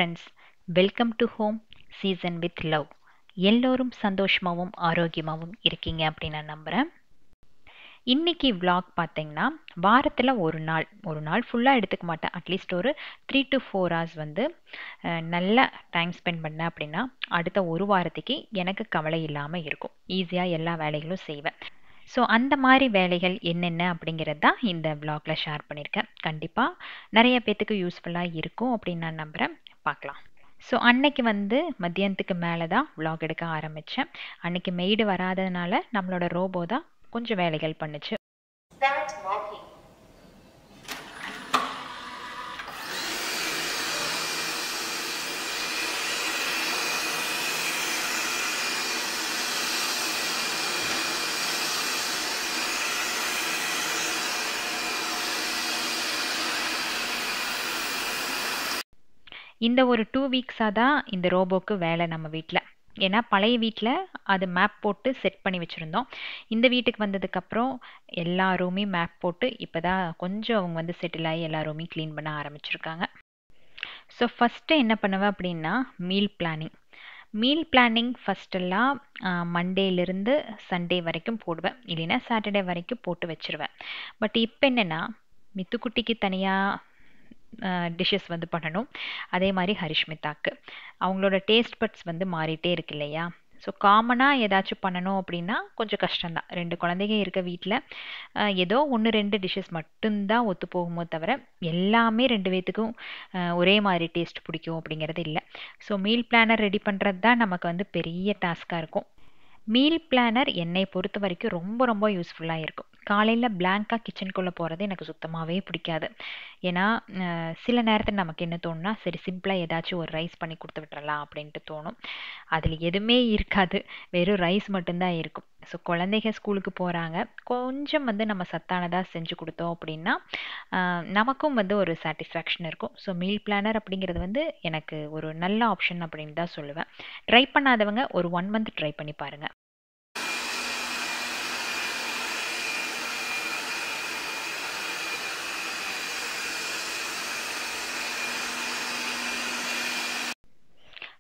Friends, welcome to home season with love. எல்லோரும் சந்தோஷமாகவும் ஆரோக்கியமாகவும் இருக்கீங்க அப்படின்னு நான் நம்புகிறேன். இன்னைக்கு vlog பார்த்தீங்கன்னா வாரத்தில் ஒரு நாள் ஃபுல்லாக எடுத்துக்க மாட்டேன். அட்லீஸ்ட் ஒரு 3 to 4 hours வந்து நல்லா டைம் ஸ்பெண்ட் பண்ணேன் அப்படின்னா அடுத்த ஒரு வாரத்துக்கு எனக்கு கவலை இல்லாமல் இருக்கும். ஈஸியாக எல்லா வேலைகளும் செய்வேன். ஸோ அந்த மாதிரி வேலைகள் என்னென்ன அப்படிங்கிறது தான் இந்த vlogல ஷேர் பண்ணியிருக்கேன். கண்டிப்பாக நிறைய பேத்துக்கு யூஸ்ஃபுல்லாக இருக்கும் அப்படின்னு நான் நம்புகிறேன். பார்க்கலாம். ஸோ அன்னைக்கு வந்து மத்தியானத்துக்கு மேலே தான் vlog எடுக்க ஆரம்பித்தேன். அன்னைக்கு மெய்டு வராததுனால நம்மளோட ரோபோ தான் கொஞ்சம் வேலைகள் பண்ணுச்சு. இந்த ஒரு 2 வீக்ஸாக தான் இந்த ரோபோக்கு வேலை நம்ம வீட்டில். ஏன்னா பழைய வீட்டில் அது மேப் போட்டு செட் பண்ணி வச்சுருந்தோம். இந்த வீட்டுக்கு வந்ததுக்கப்புறம் எல்லா ரூமையும் மேப் போட்டு இப்போ தான் கொஞ்சம் அவங்க வந்து செட்டில் ஆகி எல்லா ரூமையும் க்ளீன் பண்ண ஆரம்பிச்சிருக்காங்க. ஸோ ஃபஸ்ட்டு என்ன பண்ணுவேன் அப்படின்னா மீல் பிளானிங் ஃபஸ்ட்டெல்லாம் மண்டேலேருந்து சண்டே வரைக்கும் போடுவேன், இல்லைன்னா சாட்டர்டே வரைக்கும் போட்டு வச்சுருவேன். பட் இப்போ என்னென்னா மித்துக்குட்டிக்கு தனியாக டிஷ்ஷஸ் வந்து பண்ணணும். அதே மாதிரி ஹரிஷ்மிதாக்கு அவங்களோட டேஸ்ட் பட்ஸ் வந்து மாறிட்டே இருக்கு இல்லையா? ஸோ காமனாக ஏதாச்சும் பண்ணணும் அப்படின்னா கொஞ்சம் கஷ்டம்தான். 2 குழந்தைங்க இருக்க வீட்டில் ஏதோ 1-2 டிஷ்ஷஸ் மட்டும்தான் ஒத்து போகுமோ தவிர எல்லாமே 2 பேத்துக்கும் ஒரே மாதிரி டேஸ்ட் பிடிக்கும் அப்படிங்கிறது இல்லை. ஸோ மீல் பிளானர் ரெடி பண்ணுறது தான் நமக்கு வந்து பெரிய டாஸ்காக இருக்கும். மீல் பிளானர் என்னை பொறுத்த வரைக்கும் ரொம்ப ரொம்ப யூஸ்ஃபுல்லாக இருக்கும். காலையில் பிளாங்காக கிச்சனுக்குள்ளே போகிறது எனக்கு சுத்தமாகவே பிடிக்காது. ஏன்னா சில நேரத்தில் நமக்கு என்ன தோணுன்னா, சரி சிம்பிளாக ஏதாச்சும் ஒரு ரைஸ் பண்ணி கொடுத்து விட்டுறலாம் அப்படின்ட்டு தோணும். அதில் எதுவுமே இருக்காது, வெறும் ரைஸ் மட்டும்தான் இருக்கும். ஸோ குழந்தைங்க ஸ்கூலுக்கு போகிறாங்க, கொஞ்சம் வந்து நம்ம சத்தானதாக செஞ்சு கொடுத்தோம் அப்படின்னா நமக்கும் வந்து ஒரு சாட்டிஸ்ஃபேக்ஷன் இருக்கும். ஸோ மீல் பிளானர் அப்படிங்கிறது வந்து எனக்கு ஒரு நல்ல ஆப்ஷன் அப்படின்னு தான் சொல்லுவேன். ட்ரை பண்ணாதவங்க ஒரு 1 month ட்ரை பண்ணி பாருங்கள்.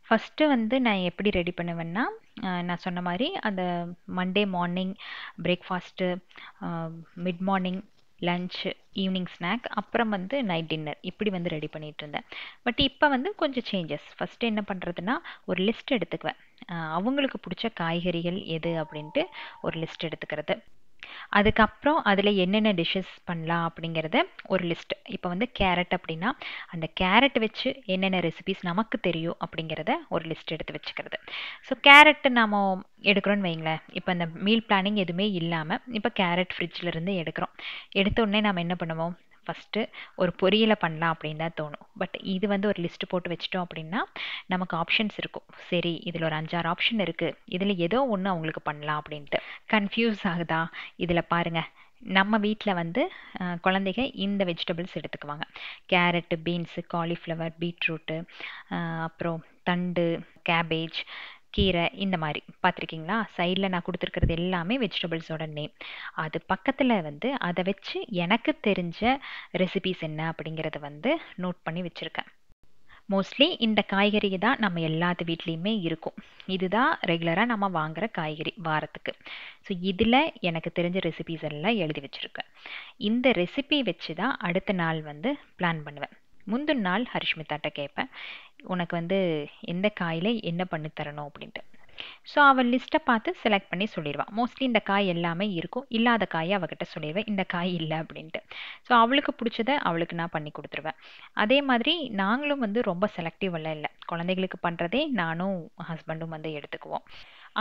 ஃபஸ்ட்டு வந்து நான் எப்படி ரெடி பண்ணுவேன்னா, நான் சொன்ன மாதிரி அந்த Monday morning breakfast, mid morning lunch, evening snack, அப்புறம் வந்து நைட் டின்னர் இப்படி வந்து ரெடி பண்ணிகிட்டு இருந்தேன். பட் இப்போ வந்து கொஞ்சம் சேஞ்சஸ். ஃபஸ்ட்டு என்ன பண்ணுறதுன்னா, ஒரு லிஸ்ட் எடுத்துக்குவேன். அவங்களுக்கு பிடிச்ச காய்கறிகள் எது அப்படின்ட்டு ஒரு லிஸ்ட் எடுத்துக்கிறது. அதுக்கப்புறம் அதில் என்னென்ன டிஷ்ஷஸ் பண்ணலாம் அப்படிங்கிறத ஒரு லிஸ்ட். இப்போ வந்து கேரட் அப்படின்னா அந்த கேரட் வச்சு என்னென்ன ரெசிபிஸ் நமக்கு தெரியும் அப்படிங்கிறத ஒரு லிஸ்ட் எடுத்து வச்சுக்கிறது. ஸோ கேரட்டு நாம் எடுக்கிறோன்னு வைங்களேன், இப்போ அந்த மீல் பிளானிங் எதுவுமே இல்லாமல் இப்போ கேரட் ஃப்ரிட்ஜில் எடுக்கிறோம். எடுத்த உடனே நாம் என்ன பண்ணுவோம், ஃபஸ்ட்டு ஒரு பொரியலை பண்ணலாம் அப்படின்னு தான் தோணும். பட் இது வந்து ஒரு லிஸ்ட்டு போட்டு வச்சிட்டோம் அப்படின்னா நமக்கு ஆப்ஷன்ஸ் இருக்கும். சரி இதில் ஒரு 5-6 ஆப்ஷன் இருக்குது, இதில் ஏதோ ஒன்று அவங்களுக்கு பண்ணலாம் அப்படின்ட்டு. கன்ஃபியூஸ் ஆகுதா? இதில் பாருங்கள், நம்ம வீட்டில் வந்து குழந்தைங்க இந்த வெஜிடபிள்ஸ் எடுத்துக்குவாங்க. கேரட்டு, பீன்ஸு, காலிஃப்ளவர், பீட்ரூட்டு, அப்புறம் தண்டு, கேபேஜ், கீரை, இந்த மாதிரி பார்த்துருக்கீங்களா? சைடில் நான் கொடுத்துருக்கிறது எல்லாமே வெஜிடபிள்ஸோட நேம். அது பக்கத்தில் வந்து அதை வச்சு எனக்கு தெரிஞ்ச ரெசிபிஸ் என்ன அப்படிங்கிறத வந்து நோட் பண்ணி வச்சுருக்கேன். மோஸ்ட்லி இந்த காய்கறி தான் நம்ம எல்லாத்து வீட்லேயுமே இருக்கும். இதுதான் ரெகுலராக நம்ம வாங்குகிற காய்கறி வாரத்துக்கு. ஸோ இதில் எனக்கு தெரிஞ்ச ரெசிபிஸ் எல்லாம் எழுதி வச்சுருக்கேன். இந்த ரெசிபி வச்சு தான் அடுத்த நாள் வந்து பிளான் பண்ணுவேன். முந்தின நாள் ஹரிஷ்மிதாட்ட கேட்பேன், உனக்கு வந்து எந்த காயில் என்ன பண்ணி தரணும் அப்படின்ட்டு. ஸோ அவள் லிஸ்ட்டை பார்த்து செலக்ட் பண்ணி சொல்லிடுவாள். மோஸ்ட்லி இந்த காய் எல்லாமே இருக்கும், இல்லாத காயை அவகிட்ட சொல்லிடுவேன் இந்த காய் இல்லை அப்படின்ட்டு. ஸோ அவளுக்கு பிடிச்சதை அவளுக்கு நான் பண்ணி கொடுத்துருவேன். அதே மாதிரி நாங்களும் வந்து ரொம்ப செலக்டிவ் எல்லாம் இல்லை, குழந்தைகளுக்கு பண்ணுறதே நானும் ஹஸ்பண்டும் வந்து எடுத்துக்குவோம்.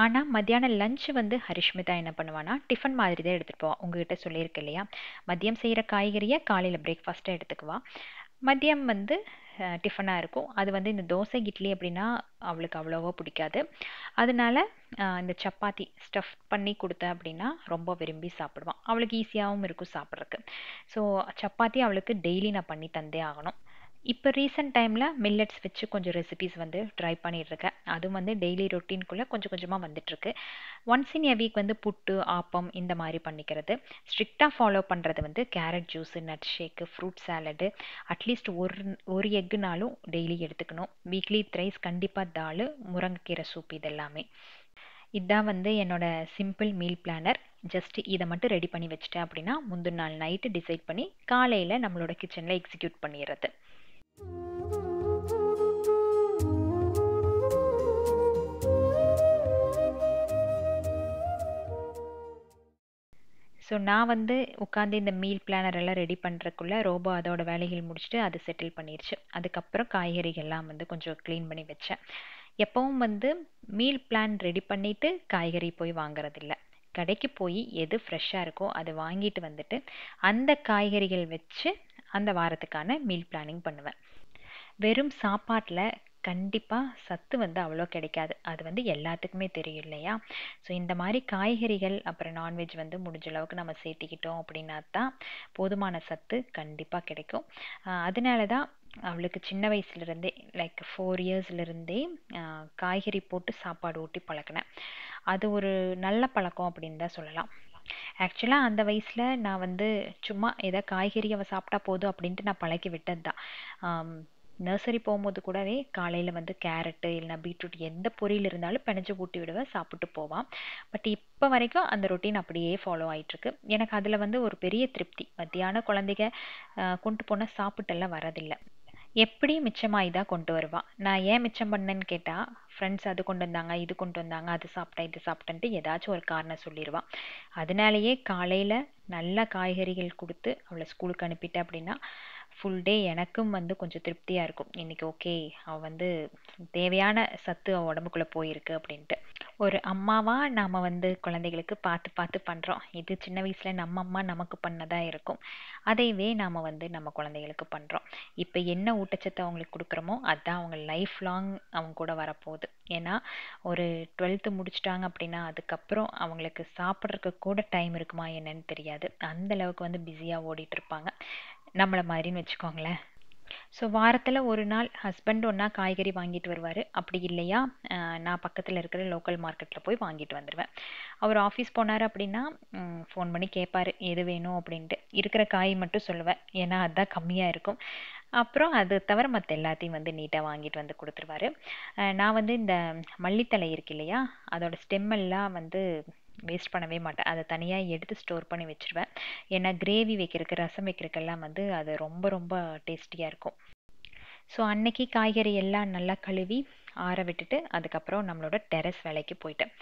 ஆனால் மத்தியானம் லஞ்சு வந்து ஹரிஷ்மிதா என்ன பண்ணுவான்னா, டிஃபன் மாதிரி தான் எடுத்துகிட்டு போவாள். உங்ககிட்ட சொல்லியிருக்கு இல்லையா, மதியம் செய்கிற காய்கறியை காலையில் பிரேக்ஃபாஸ்ட்டாக எடுத்துக்குவாள். மதியம் வந்து டிஃபனாக இருக்கும். அது வந்து இந்த தோசை இட்லி அப்படின்னா அவளுக்கு அவ்வளோவா பிடிக்காது. அதனால இந்த சப்பாத்தி ஸ்டஃப் பண்ணி கொடுத்தேன் அப்படின்னா ரொம்ப விரும்பி சாப்பிடுவான். அவளுக்கு ஈஸியாகவும் இருக்கும் சாப்பிட்றதுக்கு. ஸோ சப்பாத்தி அவளுக்கு டெய்லி நான் பண்ணி தந்தே ஆகணும். இப்போ ரீசெண்ட் டைமில் மில்லட்ஸ் வச்சு கொஞ்சம் ரெசிபீஸ் வந்து ட்ரை பண்ணிகிட்ருக்கேன். அதுவும் வந்து டெய்லி ரொட்டீன்குள்ளே கொஞ்சம் கொஞ்சமாக வந்துட்டுருக்கு. ஒன்ஸ் இன் எ வீக் வந்து புட்டு, ஆப்பம் இந்த மாதிரி பண்ணிக்கிறது. ஸ்ட்ரிக்டாக ஃபாலோ பண்ணுறது வந்து carrot juice, nut shake, fruit salad, at least ஒரு எக்குனாலும் டெய்லி எடுத்துக்கணும். வீக்லி த்ரைஸ் கண்டிப்பாக தால், முருங்கைக்கீரை சூப் இதெல்லாமே. இதான் வந்து என்னோட சிம்பிள் மீல் பிளானர். ஜஸ்ட் இதை மட்டும் ரெடி பண்ணி வச்சுட்டேன் அப்படின்னா முந்தின நாள் நைட்டு டிசைட் பண்ணி காலையில் நம்மளோட கிச்சனில் எக்ஸிக்யூட் பண்ணிடுறது. ஸோ நான் வந்து உட்காந்து இந்த மீல் பிளானர் எல்லாம் ரெடி பண்ணுறக்குள்ள ரோபோ அதோட வேலைகள் முடிச்சுட்டு அது செட்டில் பண்ணிடுச்சு. அதுக்கப்புறம் காய்கறிகள்லாம் வந்து கொஞ்சம் க்ளீன் பண்ணி வச்சேன். எப்பவும் வந்து மீல் பிளான் ரெடி பண்ணிவிட்டு காய்கறி போய் வாங்குறதில்ல. கடைக்கு போய் எது ஃப்ரெஷ்ஷாக இருக்கோ அதை வாங்கிட்டு வந்துட்டு அந்த காய்கறிகள் வச்சு அந்த வாரத்துக்கான மீல் பிளானிங் பண்ணுவேன். வெறும் சாப்பாட்டில் கண்டிப்பாக சத்து வந்து அவ்வளோ கிடைக்காது. அது வந்து எல்லாத்துக்குமே தெரியும் இல்லையா? ஸோ இந்த மாதிரி காய்கறிகள் அப்புறம் நான்வெஜ் வந்து முடிஞ்ச அளவுக்கு நம்ம சேர்த்திக்கிட்டோம் அப்படின்னா தான் போதுமான சத்து கண்டிப்பாக கிடைக்கும். அதனால தான் அவளுக்கு சின்ன வயசுலேருந்தே லைக் 4 இயர்ஸ்லேருந்தே காய்கறி போட்டு சாப்பாடு ஊட்டி பழக்கினேன். அது ஒரு நல்ல பழக்கம் அப்படின்னு தான் சொல்லலாம். ஆக்சுவலாக அந்த வயசில் நான் வந்து சும்மா ஏதோ காய்கறி அவள் சாப்பிட்டா போதும் அப்படின்ட்டு நான் பழக்கி விட்டது தான். நர்சரி போகும்போது கூடவே காலையில் வந்து கேரட்டு இல்லைனா பீட்ரூட் எந்த பொரியல் இருந்தாலும் பிணைஞ்சு ஊட்டி விடுவேன், சாப்பிட்டு போவான். பட் இப்போ வரைக்கும் அந்த ரொட்டீன் அப்படியே ஃபாலோ ஆகிட்டுருக்கு. எனக்கு அதில் வந்து ஒரு பெரிய திருப்தி. மத்தியானம் குழந்தைங்க கொண்டு போனால் சாப்பிட்டெல்லாம் வரதில்லை. எப்படியும் மிச்சமாகி தான் கொண்டு வருவாள். நான் ஏன் மிச்சம் பண்ணேன்னு கேட்டால் ஃப்ரெண்ட்ஸ் அது கொண்டு வந்தாங்க, இது கொண்டு வந்தாங்க, அது சாப்பிட்டேன், இது சாப்பிட்டேன்ட்டு ஏதாச்சும் ஒரு காரணம் சொல்லிடுவாள். அதனாலேயே காலையில் நல்ல காய்கறிகள் கொடுத்து அவளை ஸ்கூலுக்கு அனுப்பிட்டேன் அப்படின்னா ஃபுல் டே எனக்கும் வந்து கொஞ்சம் திருப்தியாக இருக்கும். இன்றைக்கி ஓகே, அவள் வந்து தேவையான சத்து அவள் உடம்புக்குள்ளே போயிருக்கு அப்படின்ட்டு. ஒரு அம்மாவாக நாம் வந்து குழந்தைகளுக்கு பார்த்து பார்த்து பண்ணுறோம். இது சின்ன வயசில் நம்ம அம்மா நமக்கு பண்ணதாக இருக்கும். அதைவே நாம் வந்து நம்ம குழந்தைகளுக்கு பண்ணுறோம். இப்போ என்ன ஊட்டச்சத்து அவங்களுக்கு கொடுக்குறோமோ அதுதான் அவங்க லைஃப் லாங் அவங்க கூட வரப்போகுது. ஏன்னா ஒரு 12th முடிச்சிட்டாங்க அப்படின்னா அதுக்கப்புறம் அவங்களுக்கு சாப்பிட்றதுக்கு கூட டைம் இருக்குமா என்னன்னு தெரியாது. அந்தளவுக்கு வந்து பிஸியாக ஓடிட்டுருப்பாங்க, நம்மளை மாதிரின்னு வச்சுக்கோங்களேன். ஸோ வாரத்தில் ஒரு நாள் ஹஸ்பண்ட் ஒன்றா காய்கறி வாங்கிட்டு வருவார். அப்படி இல்லையா நான் பக்கத்தில் இருக்கிற லோக்கல் மார்க்கெட்டில் போய் வாங்கிட்டு வந்துடுவேன். அவர் ஆஃபீஸ் போனார் அப்படின்னா ஃபோன் பண்ணி கேட்பார் எது வேணும் அப்படின்ட்டு. இருக்கிற காய் மட்டும் சொல்லுவேன், ஏன்னா அதுதான் கம்மியாக இருக்கும். அப்புறம் அது தவிர மற்ற எல்லாத்தையும் வந்து நீட்டாக வாங்கிட்டு வந்து கொடுத்துருவாரு. நான் வந்து இந்த மல்லித்தலை இருக்கு இல்லையா, அதோட ஸ்டெம்மெல்லாம் வந்து வேஸ்ட் பண்ணவே மாட்டேன். அதை தனியாக எடுத்து ஸ்டோர் பண்ணி வச்சுருவேன். ஏன்னா கிரேவி வைக்கிறதுக்கு, ரசம் வைக்கிறதுக்கெல்லாம் வந்து அது ரொம்ப ரொம்ப டேஸ்டியாக இருக்கும். ஸோ அன்னைக்கு காய்கறி எல்லாம் நல்லா கழுவி ஆற விட்டுட்டு அதுக்கப்புறம் நம்மளோட டெரஸ் வேலைக்கு போயிட்டேன்.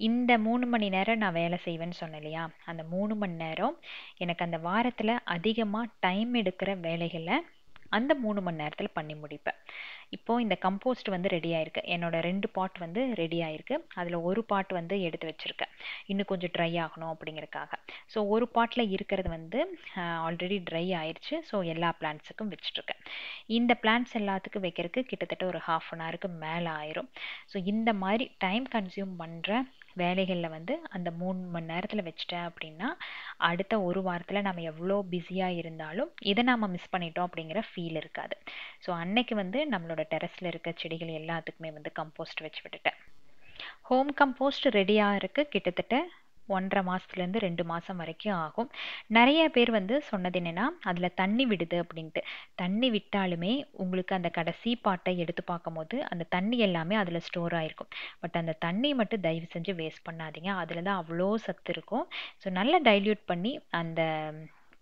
இந்த 3 மணி நேரம் நான் வேலை செய்வேன்னு சொன்னேன் இல்லையா, அந்த 3 மணி நேரம் எனக்கு அந்த வாரத்தில் அதிகமாக டைம் எடுக்கிற வேலைகளை அந்த 3 மணி நேரத்தில் பண்ணி முடிப்பேன். இப்போது இந்த கம்போஸ்ட் வந்து ரெடி ஆயிருக்கு. என்னோட 2 பாட் வந்து ரெடி ஆயிருக்கு. அதில் ஒரு பாட் வந்து எடுத்து வச்சுருக்கேன், இன்னும் கொஞ்சம் ட்ரை ஆகணும் அப்படிங்கிறதுக்காக. ஸோ ஒரு பாட்டில் இருக்கிறது வந்து ஆல்ரெடி ட்ரை ஆயிடுச்சு. ஸோ எல்லா பிளான்ட்ஸுக்கும் வச்சுட்ருக்கேன். இந்த பிளான்ட்ஸ் எல்லாத்துக்கும் வைக்கிறதுக்கு கிட்டத்தட்ட ஒரு 1/2 அன் ஹவருக்கு மேலே ஆயிரும். ஸோ இந்த மாதிரி டைம் கன்சியூம் பண்ணுற வேலைகளில் வந்து அந்த 3 மணி நேரத்தில் வச்சிட்டேன் அப்படின்னா அடுத்த ஒரு வாரத்தில் நம்ம எவ்வளோ பிஸியாக இருந்தாலும் இதை நாம் மிஸ் பண்ணிட்டோம் அப்படிங்கிற ஃபீல் இருக்காது. ஸோ அன்னைக்கு வந்து நம்மளோட டெரஸில் இருக்க செடிகள் எல்லாத்துக்குமே வந்து கம்போஸ்ட் வச்சு விட்டுட்டேன். ஹோம் கம்போஸ்ட் ரெடியாக இருக்குது. கிட்டத்தட்ட 1.5 மாதத்துலேருந்து 2 மாதம் வரைக்கும் ஆகும். நிறைய பேர் வந்து சொன்னது என்னென்னா அதில் தண்ணி விடுது அப்படின்ட்டு. தண்ணி விட்டாலுமே உங்களுக்கு அந்த கடைசி பாட்டை எடுத்து பார்க்கும்போது அந்த தண்ணி எல்லாமே அதில் ஸ்டோர் ஆகிருக்கும். பட் அந்த தண்ணி மட்டும் தயவு செஞ்சு வேஸ்ட் பண்ணாதீங்க, அதில் தான் அவ்வளோ சத்து இருக்கும். ஸோ நல்லா டைல்யூட் பண்ணி அந்த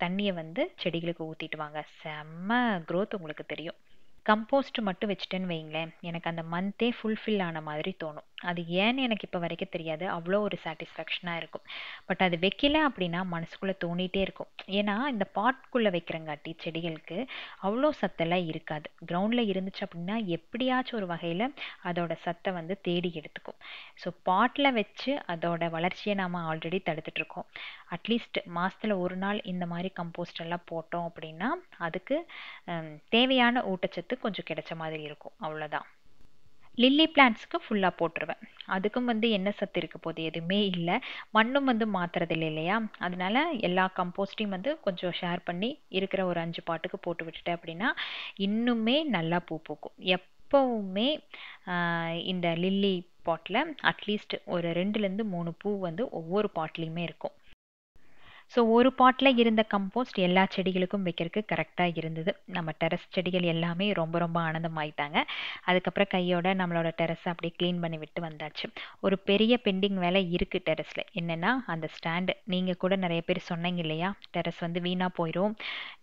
தண்ணியை வந்து செடிகளுக்கு ஊற்றிட்டு வாங்க, செம்ம க்ரோத் உங்களுக்கு தெரியும். கம்போஸ்ட் மட்டும் வச்சுட்டேன்னு வைங்களேன், எனக்கு அந்த மந்த்தே ஃபுல்ஃபில் ஆன மாதிரி தோணும். அது ஏன்னு எனக்கு இப்போ வரைக்கும் தெரியாது, அவ்வளோ ஒரு சாட்டிஸ்ஃபேக்ஷனாக இருக்கும். பட் அது வைக்கல அப்படின்னா மனசுக்குள்ளே தோணிகிட்டே இருக்கும். ஏன்னா இந்த பாட்குள்ளே வைக்கிறங்காட்டி செடிகளுக்கு அவ்வளோ சத்தெல்லாம் இருக்காது. கிரவுண்டில் இருந்துச்சு அப்படின்னா எப்படியாச்சும் ஒரு வகையில் அதோட சத்தை வந்து தேடி எடுத்துக்கும். ஸோ பாட்டில் வச்சு அதோட வளர்ச்சியை நாம் ஆல்ரெடி தடுத்துட்ருக்கோம். அட்லீஸ்ட் மாதத்தில் ஒரு நாள் இந்த மாதிரி கம்போஸ்ட் எல்லாம் போட்டோம் அப்படின்னா அதுக்கு தேவையான ஊட்டச்சத்து கொஞ்சம் கிடைச்ச மாதிரி இருக்கும், அவ்வளோதான். லில்லி பிளான்ட்ஸ்க்கு ஃபுல்லாக போட்டுருவேன். அதுக்கும் வந்து என்ன சத்து இருக்க போகுது, எதுவுமே இல்லை. மண்ணும் வந்து மாத்துறது இல்லை இல்லையா, அதனால எல்லா கம்போஸ்டையும் வந்து கொஞ்சம் ஷேர் பண்ணி இருக்கிற ஒரு 5 பாட்டுக்கு போட்டு விட்டுட்டேன் அப்படின்னா இன்னுமே நல்லா பூ பூக்கும். எப்பவுமே இந்த லில்லி பாட்டில் அட்லீஸ்ட் ஒரு 2லேருந்து 3 பூ வந்து ஒவ்வொரு பாட்லேயுமே இருக்கும். ஸோ ஒரு பாட்டில் இருந்த கம்போஸ்ட் எல்லா செடிகளுக்கும் வைக்கிறதுக்கு கரெக்டாக இருந்தது. நம்ம டெரஸ் செடிகள் எல்லாமே ரொம்ப ரொம்ப ஆனந்தமாயிட்டாங்க. அதுக்கப்புறம் கையோட நம்மளோட டெரஸை அப்படியே க்ளீன் பண்ணி விட்டு வந்தாச்சு. ஒரு பெரிய பெண்டிங் வேலை இருக்குது டெரஸில். என்னென்னா அந்த ஸ்டாண்டு, நீங்கள் கூட நிறைய பேர் சொன்னீங்க இல்லையா, டெரஸ் வந்து வீணாக போயிடும்,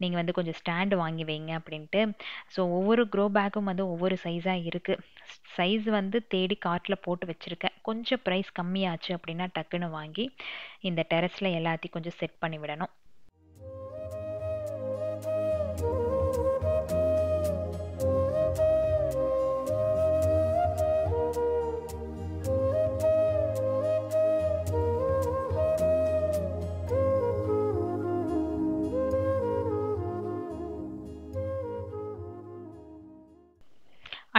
நீங்கள் வந்து கொஞ்சம் ஸ்டாண்டு வாங்கி வைங்க அப்படின்ட்டு. ஸோ ஒவ்வொரு க்ரோ பேக்கும் வந்து ஒவ்வொரு சைஸாக இருக்குது. சைஸ் வந்து தேடி கார்ட்டில் போட்டு வச்சுருக்கேன். கொஞ்சம் ப்ரைஸ் கம்மியாச்சு அப்படின்னா டக்குன்னு வாங்கி இந்த டெரஸில் எல்லாத்தையும் கொஞ்சம் செட் பண்ணி விடணும்.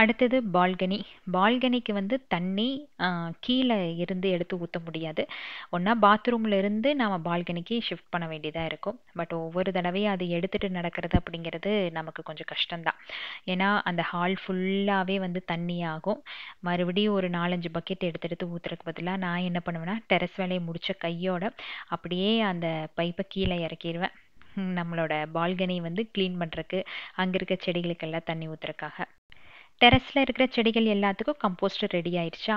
அடுத்தது பால்கனி. பால்கனிக்கு வந்து தண்ணி கீழே இருந்து எடுத்து ஊற்ற முடியாது. ஒன்றா பாத்ரூமில் இருந்து நம்ம பால்கனிக்கு ஷிஃப்ட் பண்ண வேண்டியதாக இருக்கும். பட் ஒவ்வொரு தடவையும் அது எடுத்துகிட்டு நடக்கிறது அப்படிங்கிறது நமக்கு கொஞ்சம் கஷ்டம்தான். ஏன்னா அந்த ஹால் ஃபுல்லாகவே வந்து தண்ணி ஆகும். மறுபடியும் ஒரு 4-5 பக்கெட் எடுத்து எடுத்து ஊற்றுறதுக்கு பதிலாக நான் என்ன பண்ணுவேன்னா டெரஸ் வேலையை முடித்த கையோட அப்படியே அந்த பைப்பை கீழே இறக்கிடுவேன். நம்மளோட பால்கனி வந்து க்ளீன் பண்ணுறதுக்கு, அங்கே இருக்க செடிகளுக்கெல்லாம் தண்ணி ஊற்றுறதுக்காக. டெரஸில் இருக்கிற செடிகள் எல்லாத்துக்கும் கம்போஸ்ட் ரெடி ஆயிடுச்சா.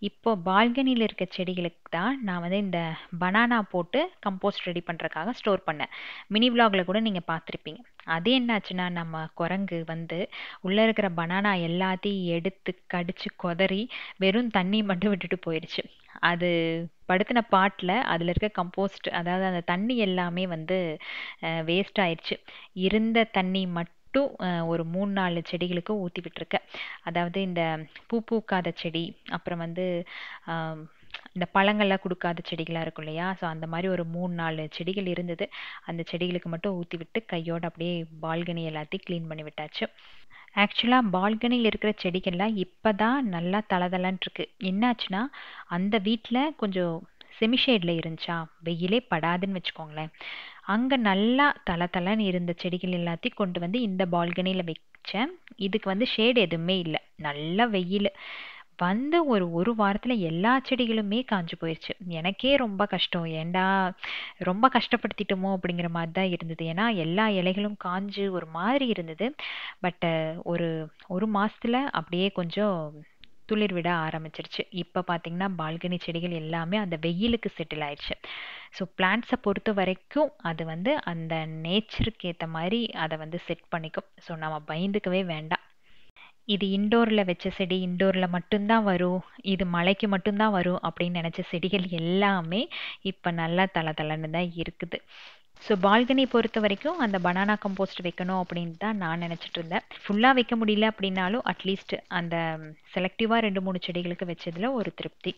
இப்போ பால்கனியில் இருக்க செடிகளுக்கு தான் நான் வந்து இந்த பனானா போட்டு கம்போஸ்ட் ரெடி பண்ணுறதுக்காக ஸ்டோர் பண்ணேன். மினி விலாகில் கூட நீங்கள் பார்த்துருப்பீங்க. அது என்னாச்சுன்னா நம்ம குரங்கு வந்து உள்ளே இருக்கிற பனானா எல்லாத்தையும் எடுத்து கடிச்சு கொதறி வெறும் தண்ணி மட்டும் விட்டுட்டு போயிடுச்சு. அது படுத்தின பாட்டில் அதில் இருக்க கம்போஸ்ட், அதாவது அந்த தண்ணி எல்லாமே வந்து வேஸ்ட் ஆயிடுச்சு. இருந்த தண்ணி மட்டும் ஒரு 3-4 செடிகளுக்கு ஊற்றி விட்டுருக்கேன். அதாவது இந்த பூ பூக்காத செடி, அப்புறம் வந்து இந்த பழங்கள்லாம் கொடுக்காத செடிகளாக இருக்கும் இல்லையா, ஸோ அந்த மாதிரி ஒரு 3-4 செடிகள் இருந்தது. அந்த செடிகளுக்கு மட்டும் ஊற்றி விட்டு கையோட அப்படியே பால்கனி எல்லாத்தையும் க்ளீன் பண்ணி விட்டாச்சு. ஆக்சுவலாக பால்கனியில் இருக்கிற செடிகள்லாம் இப்போ தான் நல்லா தளதளன்னு இருக்கு. என்னாச்சுன்னா அந்த வீட்டில் கொஞ்சம் செமிஷேடில் இருந்துச்சா, வெயிலே படாதுன்னு வச்சுக்கோங்களேன். அங்கே நல்லா தளன்னு இருந்த செடிகள் எல்லாத்தையும் கொண்டு வந்து இந்த பால்கனியில் வச்சேன். இதுக்கு வந்து ஷேடு எதுவுமே இல்லை, நல்லா வெயில் வந்து ஒரு வாரத்தில் எல்லா செடிகளுமே காஞ்சு போயிடுச்சு. எனக்கே ரொம்ப கஷ்டம், ஏண்டா ரொம்ப கஷ்டப்படுத்திட்டோமோ அப்படிங்கிற மாதிரி தான் இருந்தது. ஏன்னா எல்லா இலைகளும் காஞ்சு ஒரு மாதிரி இருந்தது. பட் ஒரு மாசத்துல அப்படியே கொஞ்சம் துளிர் விட ஆரம்பிச்சிருச்சு. இப்போ பார்த்தீங்கன்னா பால்கனி செடிகள் எல்லாமே அந்த வெயிலுக்கு செட்டில் ஆயிடுச்சு. ஸோ பிளான்ட்ஸை பொறுத்த வரைக்கும் அது வந்து அந்த நேச்சருக்கு ஏற்ற மாதிரி அதை வந்து செட் பண்ணிக்கும். ஸோ நம்ம பயந்துக்கவே வேண்டாம். இது இண்டோரில் வச்ச செடி இண்டோரில் மட்டும்தான் வரும், இது மழைக்கு மட்டும்தான் வரும் அப்படின்னு நினச்ச செடிகள் எல்லாமே இப்போ நல்லா தளன்னு தான் இருக்குது. ஸோ பால்கனி பொறுத்த வரைக்கும் அந்த பனானா கம்போஸ்ட் வைக்கணும் அப்படின்னு தான் நான் நினச்சிட்டு இருந்தேன். ஃபுல்லாக வைக்க முடியல அப்படின்னாலும் அட்லீஸ்ட் அந்த செலக்டிவாக 2-3 செடிகளுக்கு வச்சதில் ஒரு திருப்தி.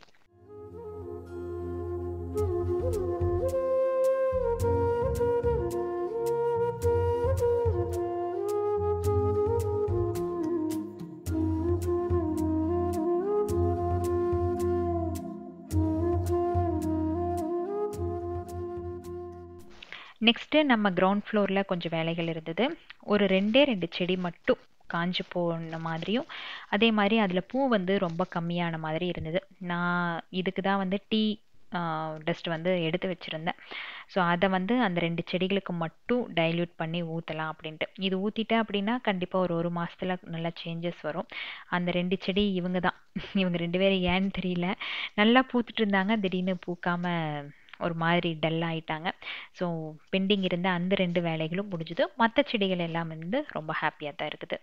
நெக்ஸ்ட்டு நம்ம கிரவுண்ட் ஃப்ளோரில் கொஞ்சம் வேலைகள் இருந்தது. ஒரு 2 செடி மட்டும் காஞ்சு போன மாதிரியும், அதே மாதிரி அதில் பூ வந்து ரொம்ப கம்மியான மாதிரி இருந்தது. நான் இதுக்கு தான் வந்து டீ டஸ்ட் வந்து எடுத்து வச்சுருந்தேன். ஸோ அதை வந்து அந்த 2 செடிகளுக்கு மட்டும் டைல்யூட் பண்ணி ஊற்றலாம் அப்படின்ட்டு. இது ஊற்றிட்டேன் அப்படின்னா கண்டிப்பாக ஒரு மாதத்தில் நல்லா சேஞ்சஸ் வரும். அந்த 2 செடி இவங்க தான். இவங்க 2 பேரும் ஏன்னு தெரியல, நல்லா பூத்துட்டு இருந்தாங்க, திடீர்னு பூக்காமல் ஒரு மாதிரி டல் ஆயிட்டாங்க. ஸோ பெண்டிங் இருந்த அந்த 2 வேலைகளும் முடிஞ்சுது. மற்ற செடிகள் எல்லாம் வந்து ரொம்ப ஹாப்பியாக தான் இருக்குது.